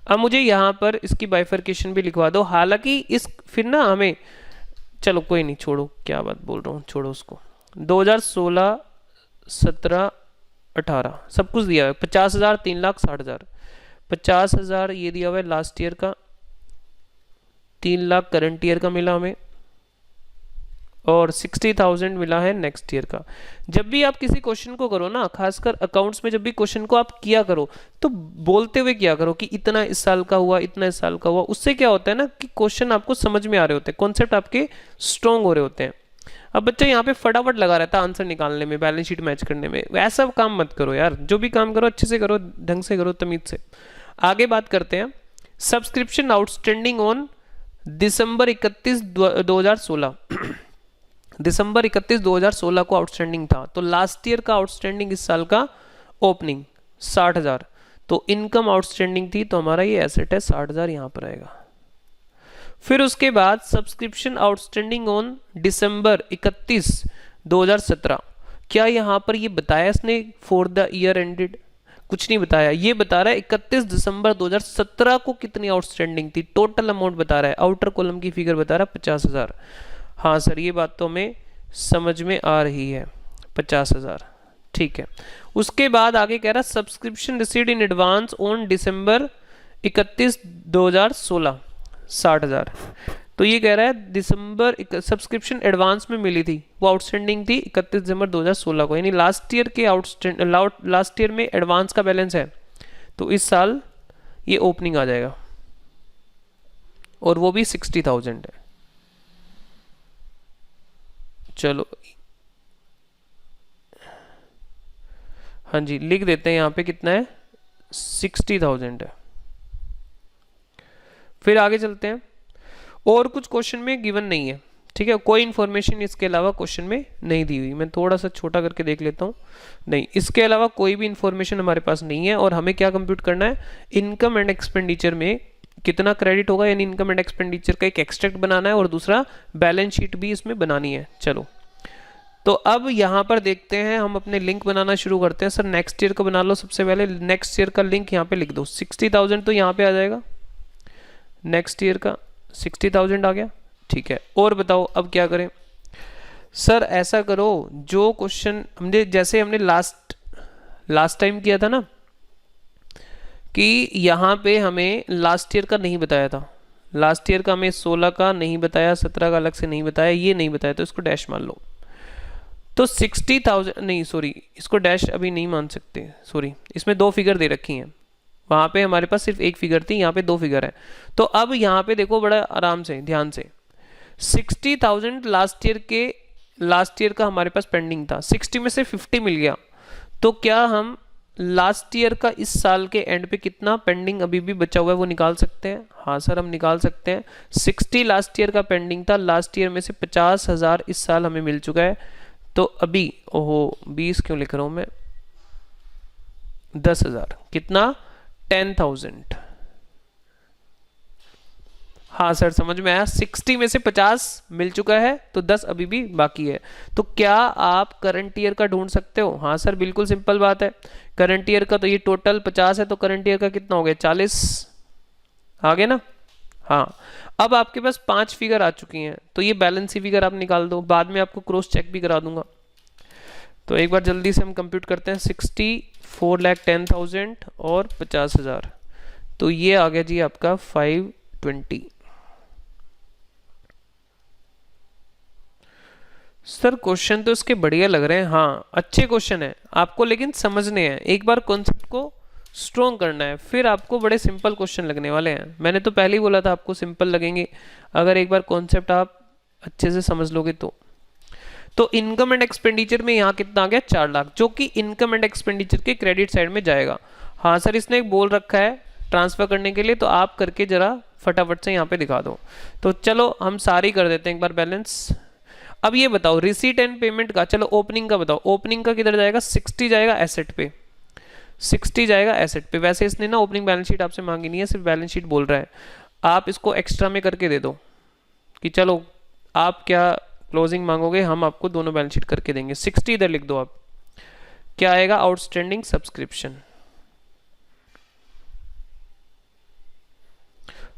अब मुझे यहाँ पर इसकी बाइफर्केशन भी लिखवा दो। हालांकि इस फिर ना हमें, चलो कोई नहीं, छोड़ो क्या बात बोल रहा हूँ, छोड़ो उसको। 2016, 17, 18 सब कुछ दिया हुआ है। 50,000, 3,60,000, 50,000 ये दिया हुआ है लास्ट ईयर का, 3 लाख करंट ईयर का मिला हमें और 60,000 मिला है नेक्स्ट ईयर का। जब भी आप किसी क्वेश्चन को करो ना, खासकर अकाउंट्स में जब भी क्वेश्चन को आप किया करो तो बोलते हुए किया करो कि इतना इस साल का हुआ, इतना इस साल का हुआ। उससे क्या होता है ना कि क्वेश्चन आपको समझ में आ रहे होते हैं, कॉन्सेप्ट आपके स्ट्रॉन्ग हो रहे होते हैं। अब बच्चा यहाँ पे फटाफट लगा रहता है आंसर निकालने में, बैलेंस शीट मैच करने में। ऐसा काम मत करो यार, जो भी काम करो अच्छे से करो, ढंग से करो, तमीज से। आगे बात करते हैं। सब्सक्रिप्शन आउटस्टैंडिंग ऑन दिसंबर 31, 2016 दिसंबर 31, 2016 को आउटस्टैंडिंग था। तो लास्ट ईयर का आउटस्टैंडिंग इस साल का ओपनिंग 60,000। तो इनकम आउटस्टैंडिंग थी, तो हमारा ये एसेट है 60,000 यहाँ पर आएगा। फिर उसके बाद सब्सक्रिप्शन आउटस्टैंडिंग ऑन दिसंबर 31, 2017। क्या यहाँ पर ये बताया इसने फॉर द ईयर एंडेड? कुछ नहीं बताया। ये बता रहा है 31 दिसंबर 2017 को कितनी आउटस्टैंडिंग थी, टोटल अमाउंट बता रहा है। आउटर कॉलम की फिगर बता रहा है 50,000। हाँ सर, ये बात तो हमें समझ में आ रही है, 50,000। ठीक है। उसके बाद आगे कह रहा है subscription received in advance on December 31, 2016, 60,000। तो ये कह रहा है दिसंबर सब्सक्रिप्शन एडवांस में मिली थी, वो आउटस्टैंडिंग थी 31 दिसंबर 2016 को, यानी लास्ट ईयर के लास्ट ईयर में एडवांस का बैलेंस है। तो इस साल ये ओपनिंग आ जाएगा और वो भी 60,000 है। चलो हाँ जी, लिख देते हैं यहाँ पे कितना है, 60,000 है। फिर आगे चलते हैं। और कुछ क्वेश्चन में गिवन नहीं है, ठीक है, कोई इन्फॉर्मेशन इसके अलावा क्वेश्चन में नहीं दी हुई। मैं थोड़ा सा छोटा करके देख लेता हूँ। नहीं, इसके अलावा कोई भी इन्फॉर्मेशन हमारे पास नहीं है। और हमें क्या कंप्यूट करना है, इनकम एंड एक्सपेंडिचर में कितना क्रेडिट होगा, यानी इनकम एंड एक्सपेंडिचर का एक एक्सट्रैक्ट बनाना है और दूसरा बैलेंस शीट भी इसमें बनानी है। चलो तो अब यहाँ पर देखते हैं, हम अपने लिंक बनाना शुरू करते हैं। सर नेक्स्ट ईयर का बना लो सबसे पहले। नेक्स्ट ईयर का लिंक यहाँ पे लिख दो, 60,000 तो यहाँ पे आ जाएगा, नेक्स्ट ईयर का 60,000 आ गया। ठीक है, और बताओ अब क्या करें? सर ऐसा करो, जो क्वेश्चन हमने जैसे हमने लास्ट टाइम किया था ना, कि यहाँ पे हमें लास्ट ईयर का नहीं बताया था, लास्ट ईयर का हमें 16 का नहीं बताया, 17 का अलग से नहीं बताया, ये नहीं बताया, तो इसको डैश मान लो। तो 60,000 नहीं, सॉरी, इसको डैश अभी नहीं मान सकते, सॉरी, इसमें 2 फिगर दे रखी हैं। वहाँ पे हमारे पास सिर्फ 1 फिगर थी, यहाँ पे 2 फिगर है। तो अब यहाँ पे देखो बड़ा आराम से ध्यान से, 60,000 लास्ट ईयर का हमारे पास पेंडिंग था, 60 में से 50 मिल गया। तो क्या हम लास्ट ईयर का इस साल के एंड पे कितना पेंडिंग अभी भी बचा हुआ है वो निकाल सकते हैं? हाँ सर हम निकाल सकते हैं। 60 लास्ट ईयर का पेंडिंग था, लास्ट ईयर में से 50,000 इस साल हमें मिल चुका है। तो अभी ओहो 20 क्यों लिख रहा हूँ मैं, 10,000 कितना 10,000। हाँ सर समझ में आया, 60 में से 50 मिल चुका है तो 10 अभी भी बाकी है। तो क्या आप करंट ईयर का ढूंढ सकते हो? हाँ सर बिल्कुल सिंपल बात है। करंट ईयर का तो ये टोटल 50 है तो करंट ईयर का कितना हो गया 40 आ गया ना। हाँ अब आपके पास 5 फिगर आ चुकी हैं तो ये बैलेंस ही फिगर आप निकाल दो, बाद में आपको क्रॉस चेक भी करा दूंगा। तो एक बार जल्दी से हम कंप्यूट करते हैं, 60, 4,10,000 और 50,000, तो ये आ गया जी आपका 520। सर क्वेश्चन तो इसके बढ़िया लग रहे हैं, हाँ अच्छे क्वेश्चन है आपको, लेकिन समझने हैं। एक बार कॉन्सेप्ट को स्ट्रॉन्ग करना है, फिर आपको बड़े सिंपल क्वेश्चन लगने वाले हैं। मैंने तो पहले ही बोला था आपको सिंपल लगेंगे, अगर एक बार कॉन्सेप्ट आप अच्छे से समझ लोगे तो इनकम एंड एक्सपेंडिचर में यहाँ कितना आ गया 4 लाख, जो कि इनकम एंड एक्सपेंडिचर के क्रेडिट साइड में जाएगा। हाँ सर इसने एक बोल रखा है ट्रांसफर करने के लिए, तो आप करके जरा फटाफट से यहाँ पे दिखा दो। तो चलो हम सारी कर देते हैं एक बार बैलेंस। अब ये बताओ रिसीट एंड पेमेंट का, चलो ओपनिंग का बताओ, ओपनिंग का किधर जाएगा 60 जाएगा एसेट पे, 60 जाएगा एसेट पे। वैसे इसने ना ओपनिंग बैलेंस शीट आपसे मांगी नहीं है, सिर्फ बैलेंस शीट बोल रहा है, आप इसको एक्स्ट्रा में करके दे दो कि चलो आप क्या क्लोजिंग मांगोगे हम आपको दोनों बैलेंस शीट करके देंगे। 60 इधर लिख दो आप, क्या आएगा आउटस्टैंडिंग सब्सक्रिप्शन।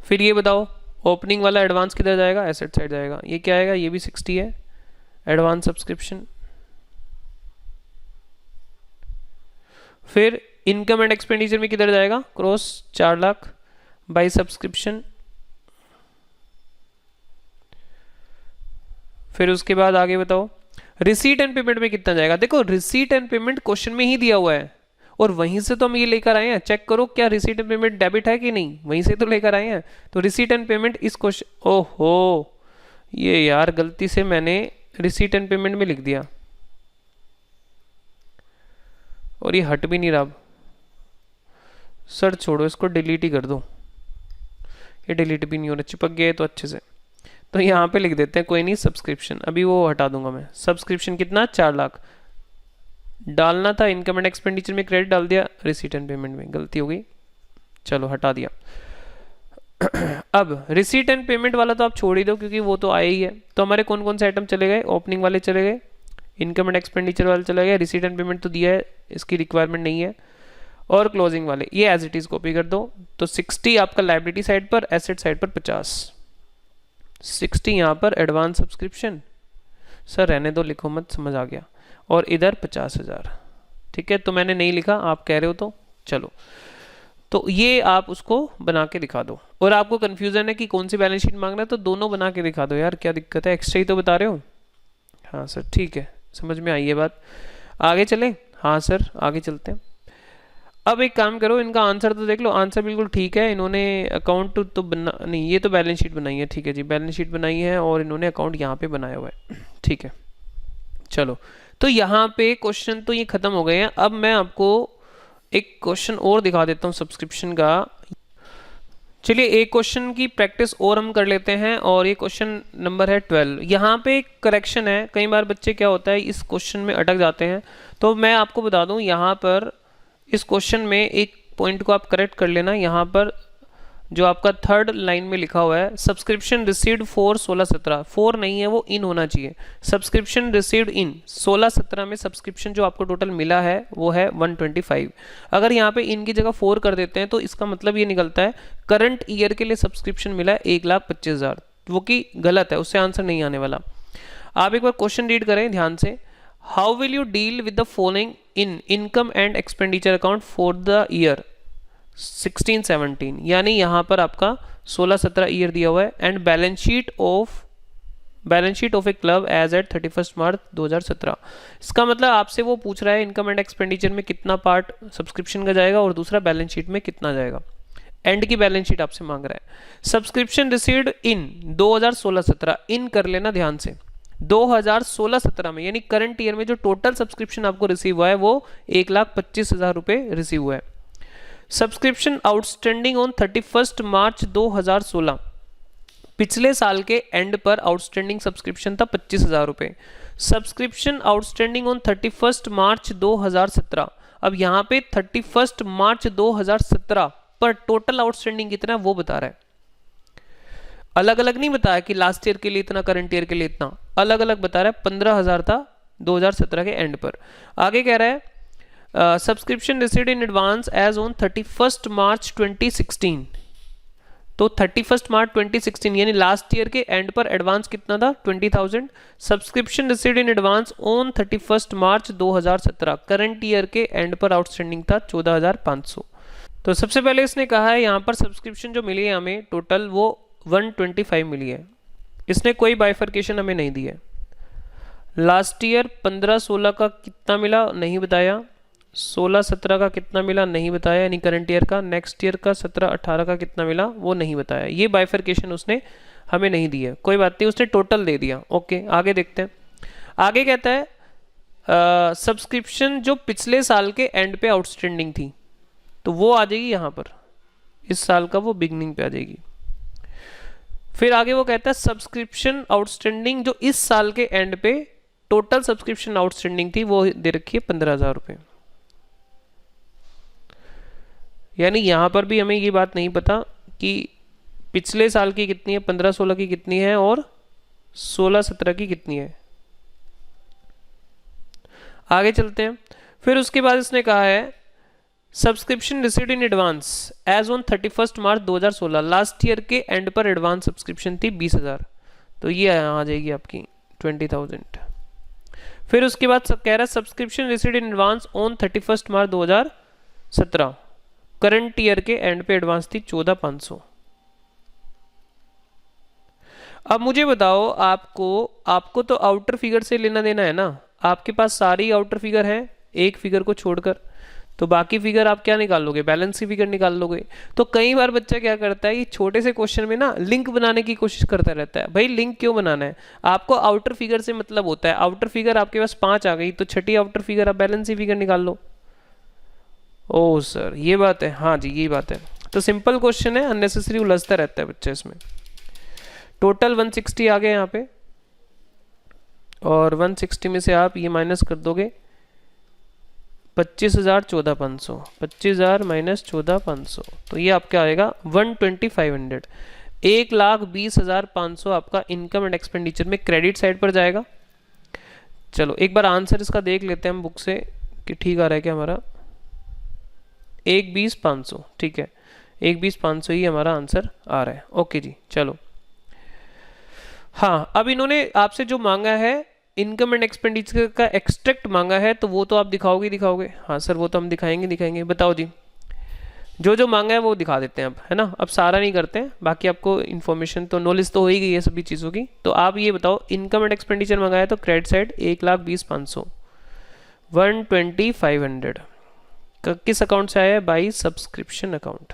फिर ये बताओ ओपनिंग वाला एडवांस किधर जाएगा एसेट साइड जाएगा, ये क्या आएगा ये भी 60 है एडवांस सब्सक्रिप्शन। फिर इनकम एंड एक्सपेंडिचर में किधर जाएगा क्रॉस 4 लाख बाई सब्सक्रिप्शन। फिर उसके बाद आगे बताओ रिसीट एंड पेमेंट में कितना जाएगा। देखो रिसीट एंड पेमेंट क्वेश्चन में ही दिया हुआ है और वहीं से तो हम ये लेकर आए हैं, चेक करो क्या रिसीट एंड पेमेंट डेबिट है कि नहीं, वहीं से तो लेकर आए हैं। तो रिसीट एंड पेमेंट इस क्वेश्चन, ओहो ये यार गलती से मैंने रिसीट एंड पेमेंट में लिख दिया और ये हट भी नहीं रहा। सर छोड़ो इसको डिलीट ही कर दो, ये डिलीट भी नहीं हो रहा, चिपक गया है तो अच्छे से। तो यहाँ पे लिख देते हैं कोई नहीं सब्सक्रिप्शन, अभी वो हटा दूंगा मैं। सब्सक्रिप्शन कितना 4 लाख डालना था, इनकम एंड एक्सपेंडिचर में क्रेडिट डाल दिया, रिसीट एंड पेमेंट में गलती हो गई, चलो हटा दिया। अब रिसीट एंड पेमेंट वाला तो आप छोड़ ही दो क्योंकि वो तो आया ही है। तो हमारे कौन कौन से आइटम चले गए, ओपनिंग वाले चले गए, इनकम एंड एक्सपेंडिचर वाले चले गए, रिसीट एंड पेमेंट तो दिया है इसकी रिक्वायरमेंट नहीं है, और क्लोजिंग वाले ये एज इट इज कॉपी कर दो। तो 60 आपका लाइबिलिटी साइड पर, एसेट साइड पर 50, 60 यहाँ पर एडवांस सब्सक्रिप्शन, सर रहने दो लिखो मत समझ आ गया, और इधर 50,000 ठीक है। तो मैंने नहीं लिखा आप कह रहे हो तो चलो, तो ये आप उसको बना के दिखा दो। और आपको कंफ्यूजन है कि कौन सी बैलेंस शीट मांगना है तो दोनों बना के दिखा दो यार, क्या दिक्कत है, एक्स्ट्रा ही तो बता रहे हो। हाँ सर ठीक है समझ में आई है बात, आगे चले। हाँ सर आगे चलते हैं। अब एक काम करो इनका आंसर तो देख लो, आंसर बिल्कुल ठीक है, इन्होंने अकाउंट तो बना नहीं, ये तो बैलेंस शीट बनाई है, ठीक है जी बैलेंस शीट बनाई है और इन्होंने अकाउंट यहाँ पे बनाया हुआ है, ठीक है। चलो तो यहाँ पे क्वेश्चन तो ये खत्म हो गए हैं। अब मैं आपको एक क्वेश्चन और दिखा देता हूँ सब्सक्रिप्शन का। चलिए एक क्वेश्चन की प्रैक्टिस और हम कर लेते हैं, और ये क्वेश्चन नंबर है 12। यहाँ पे करेक्शन है, कई बार बच्चे क्या होता है इस क्वेश्चन में अटक जाते हैं, तो मैं आपको बता दूं यहाँ पर इस क्वेश्चन में एक पॉइंट को आप करेक्ट कर लेना। यहाँ पर जो आपका थर्ड लाइन में लिखा हुआ है सब्सक्रिप्शन रिसीव्ड फॉर 16-17, 4 नहीं है वो इन होना चाहिए, सब्सक्रिप्शन रिसीव्ड इन 16-17 में सब्सक्रिप्शन जो आपको टोटल मिला है वो है 125। अगर यहाँ पे इन की जगह 4 कर देते हैं तो इसका मतलब ये निकलता है करंट ईयर के लिए सब्सक्रिप्शन मिला है 1,25,000, वो कि गलत है, उससे आंसर नहीं आने वाला। आप एक बार क्वेश्चन रीड करें ध्यान से, how will you deal with the following in income and expenditure account for the year 16-17, यानी यहाँ पर आपका 16-17 ईयर दिया हुआ है, and balance sheet of a club as at 31 March 2017। इसका मतलब आपसे वो पूछ रहा है इनकम एंड एक्सपेंडिचर में कितना पार्ट सब्सक्रिप्शन का जाएगा और दूसरा बैलेंस शीट में कितना जाएगा, एंड की बैलेंस शीट आपसे मांग रहा है। सब्सक्रिप्शन रिसीव्ड इन 2016-17, इन कर लेना ध्यान से, 2016-17 में, यानी करंट ईयर में जो टोटल सब्सक्रिप्शन आपको रिसीव हुआ है वो 1,25,000 रुपये रिसीव हुआ है। सब्सक्रिप्शन आउटस्टैंडिंग ऑन 31 मार्च 2016, पिछले साल के एंड पर आउटस्टैंडिंग सब्सक्रिप्शन था 25,000 रुपये। सब्सक्रिप्शन आउटस्टैंडिंग ऑन 31 मार्च 2017, अब यहाँ पे 31 मार्च 2017 पर टोटल आउटस्टैंडिंग कितना है वो बता रहा है, अलग अलग नहीं बताया कि लास्ट ईयर के लिए इतना, करंट ईयर के लिए इतना, अलग अलग बता रहा है। 15,000 था 2017 के एंड पर। आगे कह रहा है subscription received in advance as on 31 March 2016, तो 31 मार्च 2016 यानी लास्ट ईयर के एंड पर एडवांस कितना था 20,000। Subscription received in advance on 31 March 2017, current year के एंड पर आउटस्टैंडिंग था 14,500। तो सबसे पहले इसने कहा है यहाँ पर सब्सक्रिप्शन जो मिली है हमें टोटल वो 125 मिली है, इसने कोई बाइफर्केशन हमें नहीं दी है। लास्ट ईयर 15-16 का कितना मिला नहीं बताया, 16-17 का कितना मिला नहीं बताया यानी करंट ईयर का, नेक्स्ट ईयर का 17-18 का कितना मिला वो नहीं बताया, ये बाइफर्केशन उसने हमें नहीं दी है। कोई बात नहीं, उसने टोटल दे दिया। ओके आगे देखते हैं। आगे कहता है सब्सक्रिप्शन जो पिछले साल के एंड पे आउटस्टैंडिंग थी तो वो आ जाएगी यहाँ पर, इस साल का वो बिगनिंग पे आ जाएगी। फिर आगे वो कहता है सब्सक्रिप्शन आउटस्टैंडिंग जो इस साल के एंड पे टोटल सब्सक्रिप्शन आउटस्टैंडिंग थी वो दे रखी है 15,000 रुपये, यानी यहाँ पर भी हमें ये बात नहीं पता कि पिछले साल की कितनी है, 15-16 की कितनी है और 16-17 की कितनी है। आगे चलते हैं। फिर उसके बाद इसने कहा है subscription received in advance as on 31 March 2016, last year के एंड पर एडवांस सब्सक्रिप्शन थी 20,000, तो ये आ जाएगी आपकी 20,000। फिर उसके बाद सब कह रहा है subscription received in advance on 31 March 2017, current year के एंड पे एडवांस थी 14,500। अब मुझे बताओ आपको तो आउटर फिगर से लेना देना है ना, आपके पास सारी आउटर फिगर है एक फिगर को छोड़कर, तो बाकी फिगर आप क्या निकाल लोगे, बैलेंस की फिगर निकाल लोगे। तो कई बार बच्चा क्या करता है, ये छोटे से क्वेश्चन में ना लिंक बनाने की कोशिश करता रहता है। भाई लिंक क्यों बनाना है, आपको आउटर फिगर से मतलब होता है, आउटर फिगर आपके पास 5 आ गई तो छठी आउटर फिगर आप बैलेंस की फिगर निकाल लो। ओह सर ये बात है, हाँ जी ये बात है। तो सिंपल क्वेश्चन है, अननेसेसरी उलझता रहता है बच्चा इसमें। टोटल 160 आ गए यहाँ पे, और 160 में से आप ये माइनस कर दोगे 25,000 14,500, 25,000 माइनस 14,500, तो ये आपका आएगा 12500, 1,20,500 आपका इनकम एंड एक्सपेंडिचर में क्रेडिट साइड पर जाएगा। चलो एक बार आंसर इसका देख लेते हैं हम बुक से कि ठीक आ रहा है क्या हमारा, 1,20,500, ठीक है 1,20,500 ही हमारा आंसर आ रहा है। ओके जी चलो। हाँ अब इन्होंने आपसे जो मांगा है इनकम एंड एक्सपेंडिचर का एक्सट्रैक्ट मांगा है, तो वो तो आप दिखाओगे। हाँ सर वो तो हम दिखाएंगे। बताओ जी, जो जो मांगा है वो दिखा देते हैं अब, है ना। अब सारा नहीं करते हैं, बाकी आपको इन्फॉर्मेशन तो नॉलेज तो हो ही गई है सभी चीज़ों की। तो आप ये बताओ इनकम एंड एक्सपेंडिचर मांगा है तो क्रेडिट साइड 1,20,500, 12500 किस अकाउंट से आया है, बाई सब्सक्रिप्शन अकाउंट।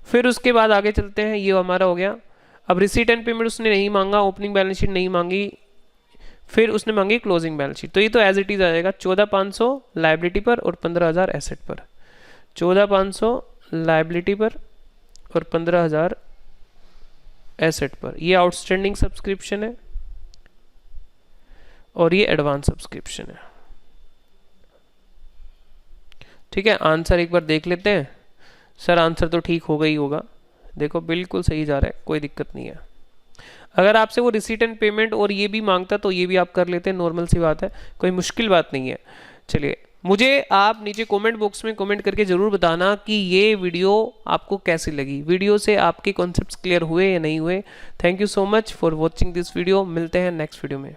फिर उसके बाद आगे चलते हैं, ये हमारा हो गया। अब रिसीट एंड पेमेंट उसने नहीं मांगा, ओपनिंग बैलेंस शीट नहीं मांगी, फिर उसने मांगी क्लोजिंग बैलेंस शीट, तो ये तो एज इट इज आ जाएगा 14,500 लाइबिलिटी पर और 15,000 एसेट पर। 14,500 लाइबिलिटी पर और 15,000 एसेट पर। ये आउटस्टैंडिंग सब्सक्रिप्शन है और ये एडवांस सब्सक्रिप्शन है। ठीक है, आंसर एक बार देख लेते हैं। सर आंसर तो ठीक होगा ही होगा, देखो बिल्कुल सही जा रहा है, कोई दिक्कत नहीं है। अगर आपसे वो रिसीट एंड पेमेंट और ये भी मांगता तो ये भी आप कर लेते हैं, नॉर्मल सी बात है, कोई मुश्किल बात नहीं है। चलिए मुझे आप नीचे कमेंट बॉक्स में कमेंट करके ज़रूर बताना कि ये वीडियो आपको कैसी लगी, वीडियो से आपके कॉन्सेप्ट्स क्लियर हुए या नहीं हुए। Thank you so much for watching this video, मिलते हैं नेक्स्ट वीडियो में।